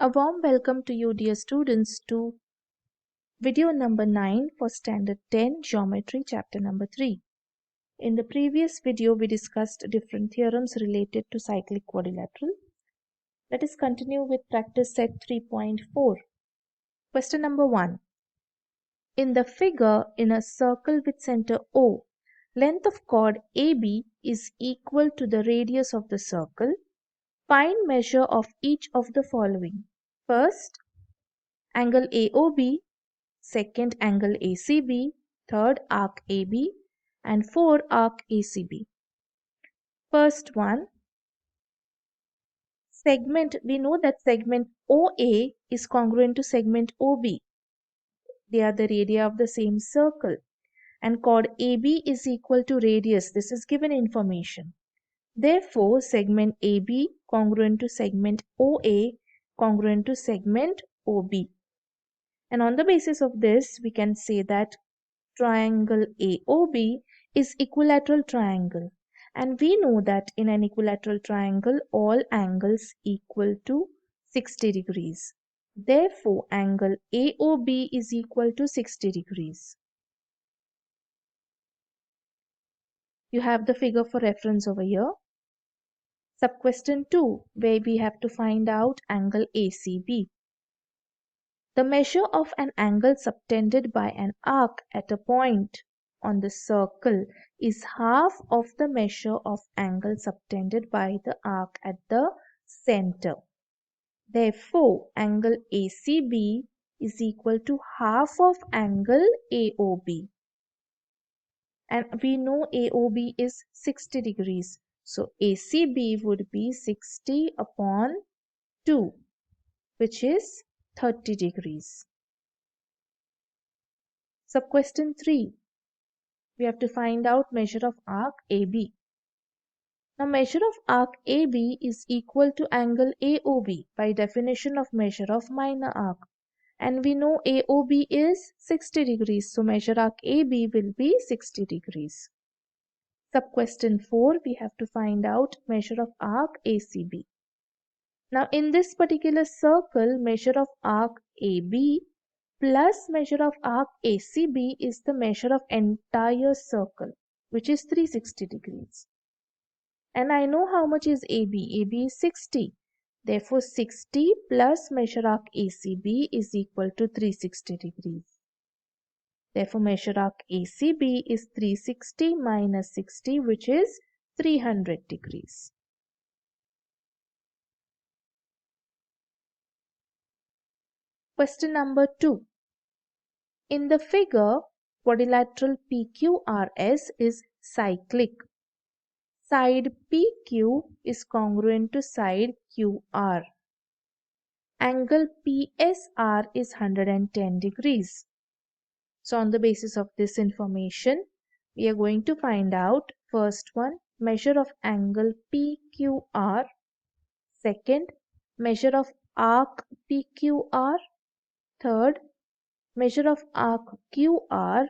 A warm welcome to you, dear students, to video number 9 for Standard 10 Geometry, chapter number 3. In the previous video, we discussed different theorems related to cyclic quadrilateral. Let us continue with practice set 3.4. Question number 1. In the figure, in a circle with center O, length of chord AB is equal to the radius of the circle. Find measure of each of the following. First, angle AOB, second angle ACB, third arc AB, and fourth arc ACB. First one, segment, we know that segment OA is congruent to segment OB. They are the radii of the same circle. And chord AB is equal to radius. This is given information. Therefore, segment AB congruent to segment OA congruent to segment OB. And on the basis of this, we can say that triangle AOB is equilateral triangle. And we know that in an equilateral triangle, all angles equal to 60 degrees. Therefore, angle AOB is equal to 60 degrees. You have the figure for reference over here. Sub-question 2, where we have to find out angle ACB. The measure of an angle subtended by an arc at a point on the circle is half of the measure of angle subtended by the arc at the center. Therefore, angle ACB is equal to half of angle AOB. And we know AOB is 60 degrees. So ACB would be 60 upon 2, which is 30 degrees. Sub-question 3. We have to find out measure of arc AB. Now measure of arc AB is equal to angle AOB by definition of measure of minor arc. And we know AOB is 60 degrees. So measure arc AB will be 60 degrees. Sub-question 4, we have to find out measure of arc ACB. Now in this particular circle, measure of arc AB plus measure of arc ACB is the measure of entire circle, which is 360 degrees. And I know how much is AB. AB is 60. Therefore, 60 plus measure arc ACB is equal to 360 degrees. Therefore, measure arc ACB is 360 minus 60, which is 300 degrees. Question number 2. In the figure, quadrilateral PQRS is cyclic. Side PQ is congruent to side QR. Angle PSR is 110 degrees. So on the basis of this information, we are going to find out first one, measure of angle PQR. Second, measure of arc PQR. Third, measure of arc QR.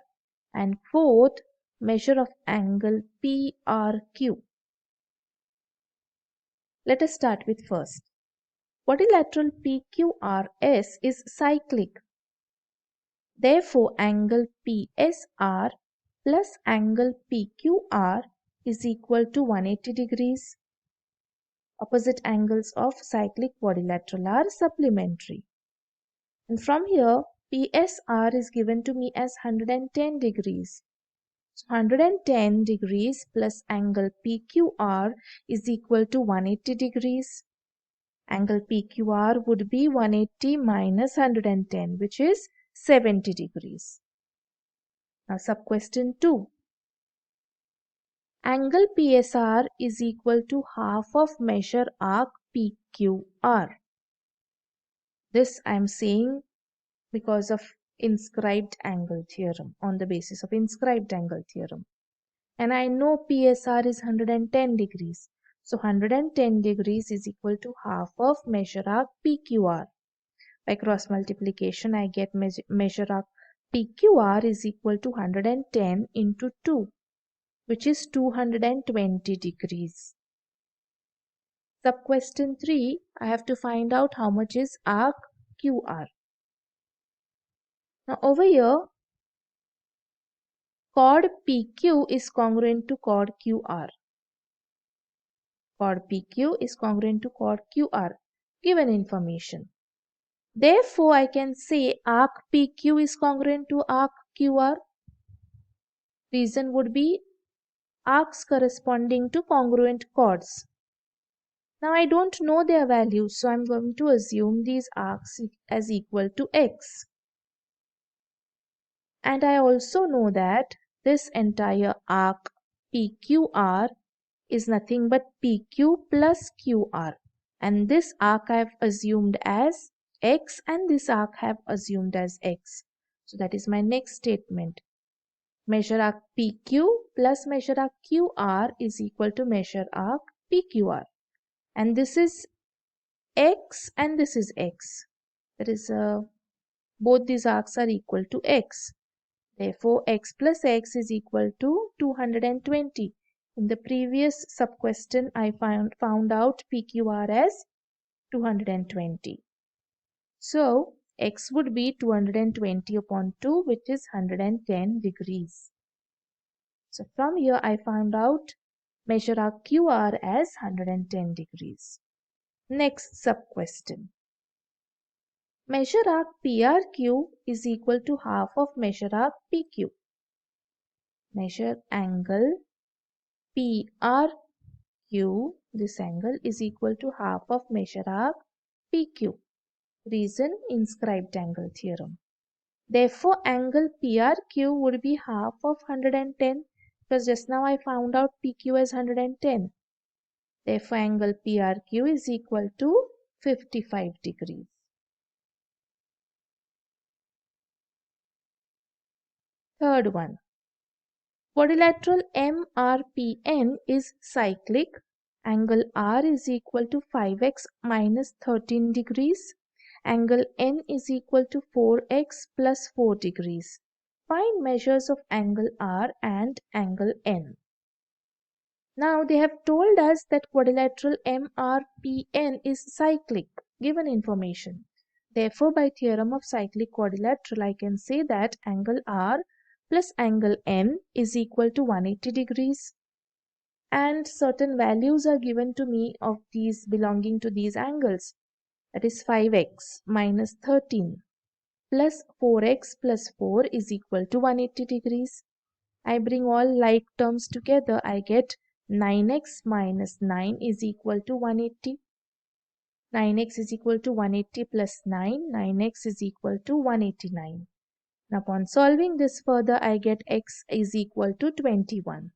And fourth, measure of angle PRQ. Let us start with first. Quadrilateral PQRS is cyclic. Therefore, angle PSR plus angle PQR is equal to 180 degrees. Opposite angles of cyclic quadrilateral are supplementary. And from here, PSR is given to me as 110 degrees. So 110 degrees plus angle PQR is equal to 180 degrees. Angle PQR would be 180 minus 110, which is 70 degrees. Now sub-question 2. Angle PSR is equal to half of measure arc PQR. This I am saying because of inscribed angle theorem, on the basis of inscribed angle theorem. And I know PSR is 110 degrees. So 110 degrees is equal to half of measure arc PQR. By cross multiplication, I get measure arc PQR is equal to 110 into 2, which is 220 degrees. Sub question 3, I have to find out how much is arc QR. Now over here, chord PQ is congruent to chord QR. Chord PQ is congruent to chord QR, given information. Therefore, I can say arc PQ is congruent to arc QR. Reason would be arcs corresponding to congruent chords. Now I don't know their values, so I'm going to assume these arcs as equal to x. And I also know that this entire arc PQR is nothing but PQ plus QR. And this arc I have assumed as x and this arc I have assumed as x. So that is my next statement. Measure arc PQ plus measure arc QR is equal to measure arc PQR. And this is x and this is x. That is, both these arcs are equal to x. Therefore, x plus x is equal to 220. In the previous sub-question, I found out PQR as 220. So, x would be 220 upon 2, which is 110 degrees. So, from here, I found out measure arc QR as 110 degrees. Next sub-question. Measure arc PRQ is equal to half of measure arc PQ. Measure angle PRQ, this angle is equal to half of measure arc PQ. Reason, inscribed angle theorem. Therefore, angle PRQ would be half of 110 because just now I found out PQ as 110. Therefore, angle PRQ is equal to 55 degrees. Third one. Quadrilateral MRPN is cyclic. Angle R is equal to 5x minus 13 degrees. Angle N is equal to 4x plus 4 degrees. Find measures of angle R and angle N. Now they have told us that quadrilateral MRPN is cyclic, given information. Therefore, by theorem of cyclic quadrilateral, I can say that angle R plus angle N is equal to 180 degrees. And certain values are given to me of these belonging to these angles. That is 5x minus 13 plus 4x plus 4 is equal to 180 degrees. I bring all like terms together. I get 9x minus 9 is equal to 180. 9x is equal to 180 plus 9. 9x is equal to 189. Now upon solving this further, I get x is equal to 21.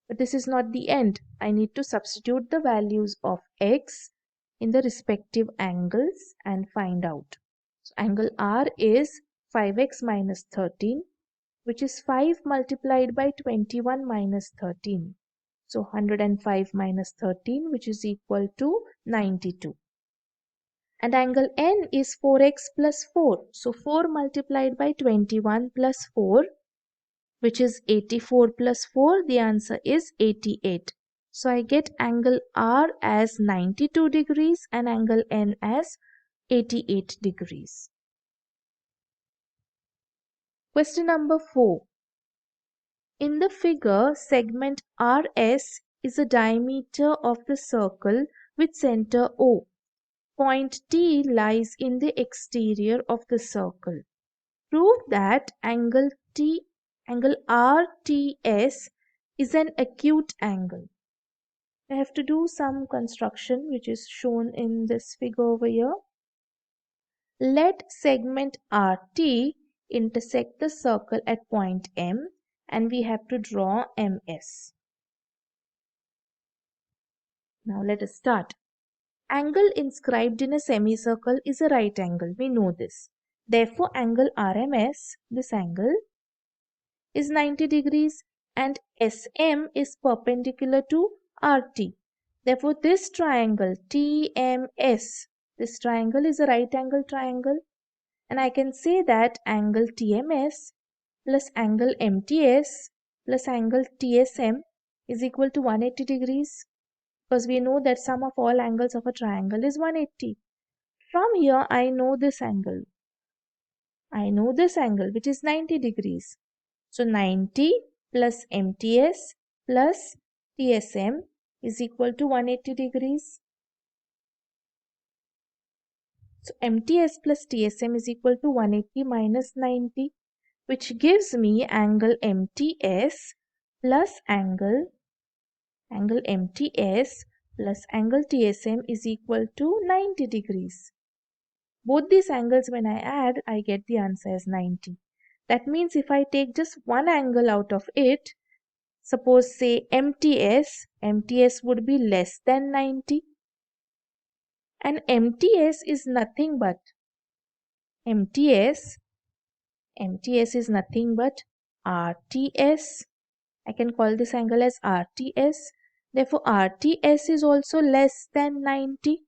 But this is not the end. I need to substitute the values of x in the respective angles and find out. So angle R is 5x minus 13, which is 5 multiplied by 21 minus 13. So 105 minus 13, which is equal to 92. And angle N is 4x plus 4. So 4 multiplied by 21 plus 4, which is 84 plus 4. The answer is 88. So I get angle R as 92 degrees and angle N as 88 degrees. Question number 4. In the figure, segment RS is the diameter of the circle with center O. Point T lies in the exterior of the circle. Prove that angle RTS is an acute angle. I have to do some construction which is shown in this figure over here. Let segment RT intersect the circle at point M and we have to draw MS. Now let us start. Angle inscribed in a semicircle is a right angle. We know this. Therefore, angle RMS, this angle, is 90 degrees and SM is perpendicular to RT. Therefore, this triangle TMS, this triangle is a right angle triangle. And I can say that angle TMS plus angle MTS plus angle TSM is equal to 180 degrees. because we know that sum of all angles of a triangle is 180. From here, I know this angle. I know this angle, which is 90 degrees. So 90 plus MTS plus TSM is equal to 180 degrees. So MTS plus TSM is equal to 180 minus 90, which gives me angle MTS plus angle MTS plus angle TSM is equal to 90 degrees. Both these angles, when I add, I get the answer as 90. That means if I take just one angle out of it, suppose say MTS would be less than 90. And MTS is nothing but RTS is nothing but RTS. I can call this angle as RTS. Therefore, RTS is also less than 90.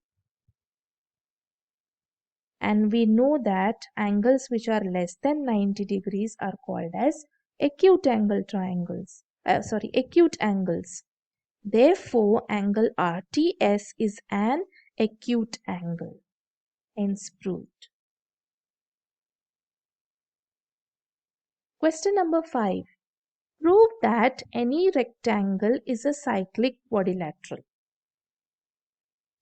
And we know that angles which are less than 90 degrees are called as acute angle triangles. Acute angles. Therefore, angle RTS is an acute angle. Hence proved. Question number 5. Prove that any rectangle is a cyclic quadrilateral.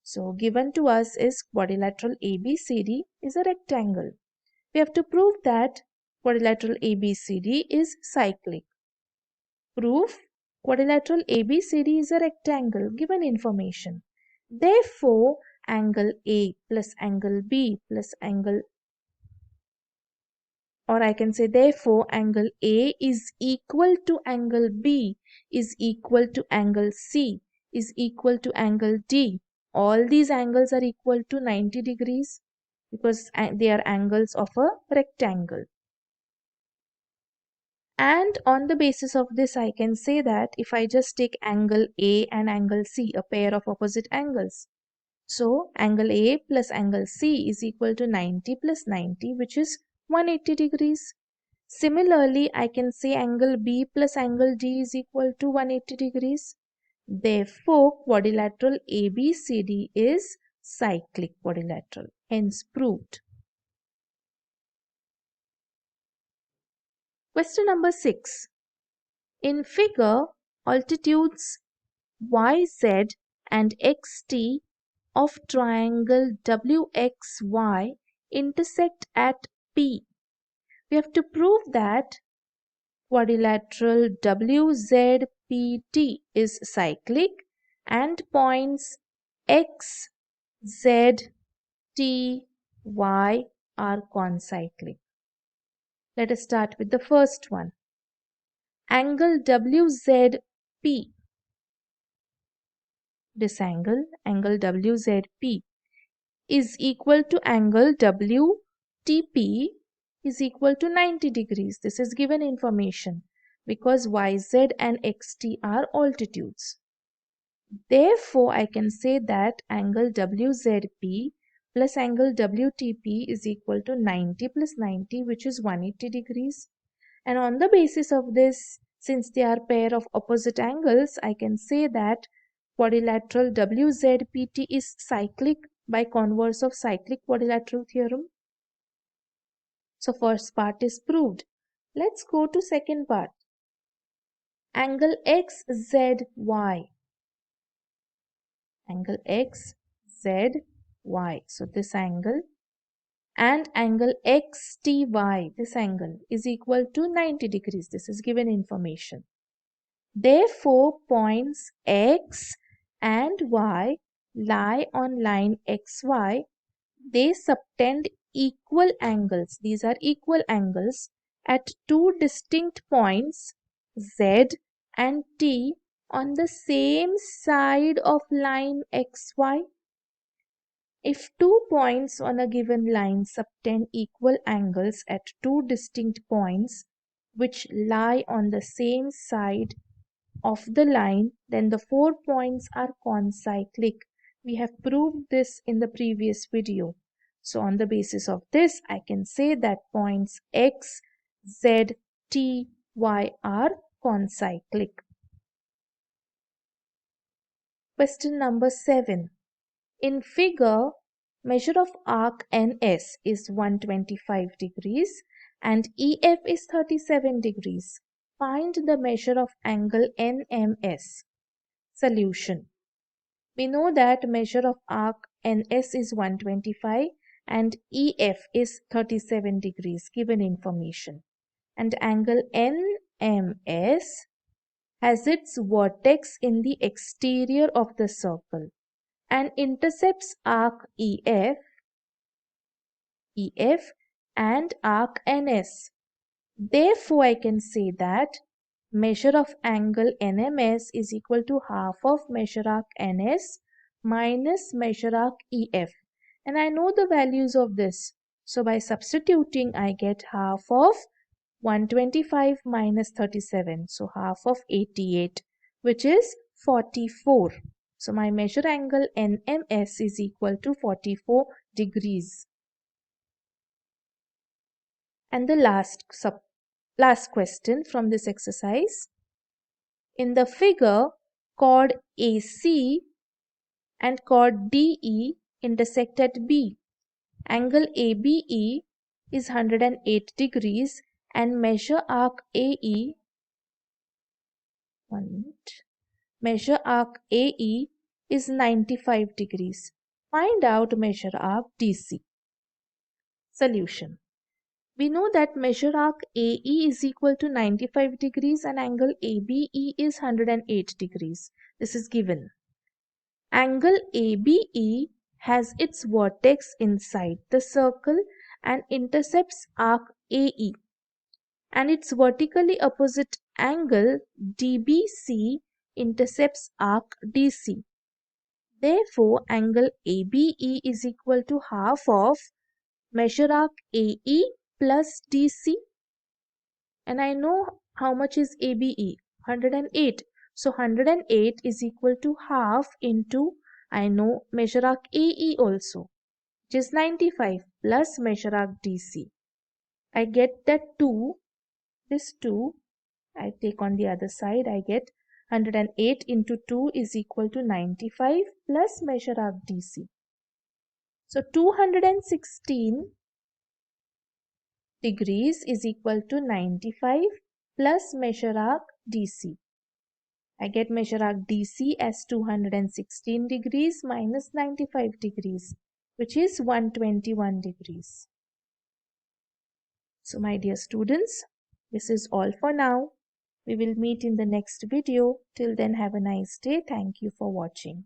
So given to us is quadrilateral ABCD is a rectangle. We have to prove that quadrilateral ABCD is cyclic. Proof: quadrilateral ABCD is a rectangle. Given information. Therefore, angle A plus angle B plus angle, or I can say therefore angle A is equal to angle B is equal to angle C is equal to angle D. All these angles are equal to 90 degrees because they are angles of a rectangle. And on the basis of this, I can say that if I just take angle A and angle C, a pair of opposite angles. So angle A plus angle C is equal to 90 plus 90, which is 180 degrees. Similarly, I can say angle B plus angle D is equal to 180 degrees. Therefore, quadrilateral ABCD is cyclic quadrilateral. Hence proved. Question number 6. In figure, altitudes YZ and XT of triangle WXY intersect at P. We have to prove that quadrilateral WZPT is cyclic and points X, Z, T, Y are concyclic. Let us start with the first one. Angle WZP. This angle WZP is equal to angle WTP is equal to 90 degrees. This is given information because YZ and XT are altitudes. Therefore, I can say that angle WZP plus angle WTP is equal to 90 plus 90, which is 180 degrees. And on the basis of this, since they are pair of opposite angles, I can say that quadrilateral WZPT is cyclic by converse of cyclic quadrilateral theorem. So first part is proved. Let's go to second part. Angle XZY. Angle XZY. So this angle and angle XTY, this angle is equal to 90 degrees. This is given information. Therefore, points X and Y lie on line XY. They subtend equal angles. These are equal angles at two distinct points Z and T on the same side of line XY. If two points on a given line subtend equal angles at two distinct points which lie on the same side of the line, then the 4 points are concyclic. We have proved this in the previous video. So on the basis of this, I can say that points X, Z, T, Y are concyclic. Question number 7. In figure, measure of arc NS is 125 degrees and EF is 37 degrees. Find the measure of angle NMS. Solution. We know that measure of arc NS is 125 and EF is 37 degrees, given information. And angle NMS has its vertex in the exterior of the circle and intercepts arc EF and arc NS. Therefore, I can say that measure of angle NMS is equal to half of measure arc NS minus measure arc EF. And I know the values of this. So by substituting, I get half of 125 minus 37. So half of 88, which is 44. So my measure angle NMS is equal to 44 degrees. And the last question from this exercise. In the figure, chord AC and chord DE intersect at B. Angle ABE is 108 degrees and measure arc AE is 95 degrees. Find out measure arc DC. Solution. We know that measure arc AE is equal to 95 degrees and angle ABE is 108 degrees. This is given. Angle ABE has its vertex inside the circle and intercepts arc AE. And its vertically opposite angle DBC intercepts arc DC. Therefore, angle ABE is equal to half of measure arc AE plus DC. And I know how much is ABE, 108. So 108 is equal to half into, I know measure arc AE also, which is 95 plus measure arc DC. I get that 2, this 2, I take on the other side, I get 108 into 2 is equal to 95 plus measure arc DC. So 216 degrees is equal to 95 plus measure arc DC. I get measure arc DC as 216 degrees minus 95 degrees, which is 121 degrees. So my dear students, this is all for now. We will meet in the next video. Till then, have a nice day. Thank you for watching.